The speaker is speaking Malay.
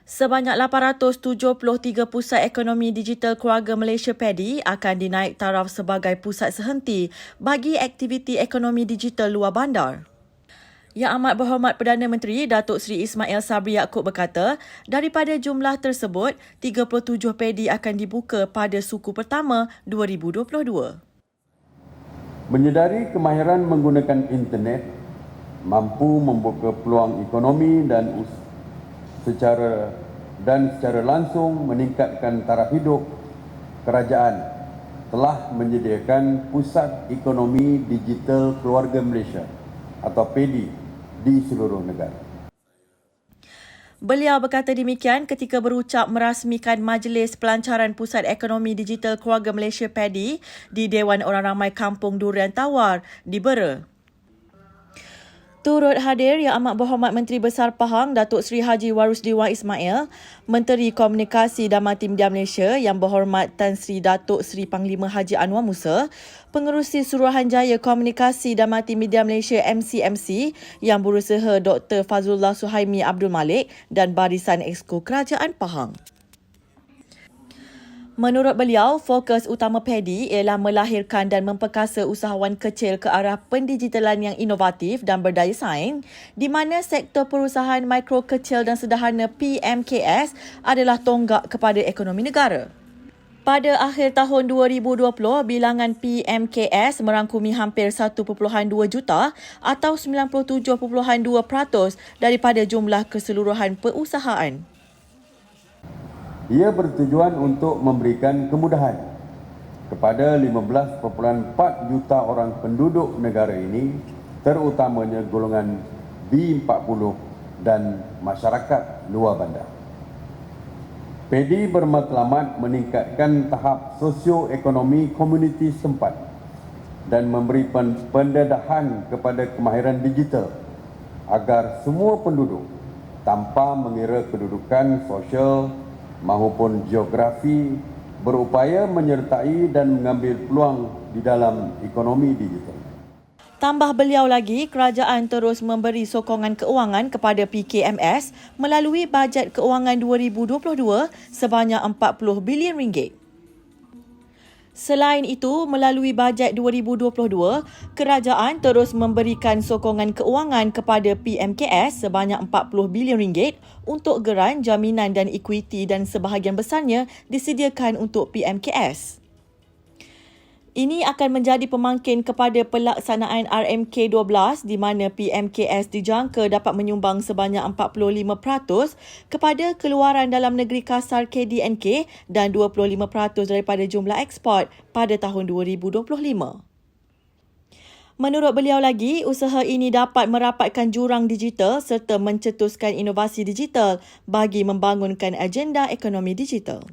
Sebanyak 873 pusat ekonomi digital keluarga Malaysia PADI akan dinaik taraf sebagai pusat sehenti bagi aktiviti ekonomi digital luar bandar. Yang Amat Berhormat Perdana Menteri Datuk Seri Ismail Sabri Yaakob berkata, daripada jumlah tersebut, 37 PADI akan dibuka pada suku pertama 2022. Menyedari kemahiran menggunakan internet mampu membuka peluang ekonomi dan secara langsung meningkatkan taraf hidup, kerajaan telah menyediakan Pusat Ekonomi Digital Keluarga Malaysia atau PADI di seluruh negara. Beliau berkata demikian ketika berucap merasmikan Majlis Pelancaran Pusat Ekonomi Digital Keluarga Malaysia PADI di Dewan Orang Ramai Kampung Durian Tawar di Bera. Turut hadir Yang Amat Berhormat Menteri Besar Pahang Datuk Seri Haji Warusdi Wan Ismail, Menteri Komunikasi dan Multimedia Malaysia Yang Berhormat Tan Sri Datuk Seri Panglima Haji Anwar Musa, Pengerusi Suruhanjaya Komunikasi dan Multimedia Malaysia MCMC Yang Berusaha Dr. Fazlullah Suhaimi Abdul Malik dan Barisan Exco Kerajaan Pahang. Menurut beliau, fokus utama PADI ialah melahirkan dan memperkasa usahawan kecil ke arah pendigitalan yang inovatif dan berdaya saing, di mana sektor perusahaan mikro kecil dan sederhana PMKS adalah tonggak kepada ekonomi negara. Pada akhir tahun 2020, bilangan PMKS merangkumi hampir 1.2 juta atau 97.2% daripada jumlah keseluruhan perusahaan. Ia bertujuan untuk memberikan kemudahan kepada 15.4 juta orang penduduk negara ini, terutamanya golongan B40 dan masyarakat luar bandar. PADI bermatlamat meningkatkan tahap sosioekonomi komuniti setempat dan memberi pendedahan kepada kemahiran digital agar semua penduduk tanpa mengira kedudukan sosial maupun geografi berupaya menyertai dan mengambil peluang di dalam ekonomi digital. Tambah beliau lagi, kerajaan terus memberi sokongan keuangan kepada PKMS melalui bajet keuangan 2022 sebanyak 40 bilion ringgit. Selain itu, melalui bajet 2022, kerajaan terus memberikan sokongan keuangan kepada PMKS sebanyak 40 bilion ringgit untuk geran, jaminan dan ekuiti dan sebahagian besarnya disediakan untuk PMKS. Ini akan menjadi pemangkin kepada pelaksanaan RMK12 di mana PMKS dijangka dapat menyumbang sebanyak 45% kepada keluaran dalam negeri kasar KDNK dan 25% daripada jumlah ekspor pada tahun 2025. Menurut beliau lagi, usaha ini dapat merapatkan jurang digital serta mencetuskan inovasi digital bagi membangunkan agenda ekonomi digital.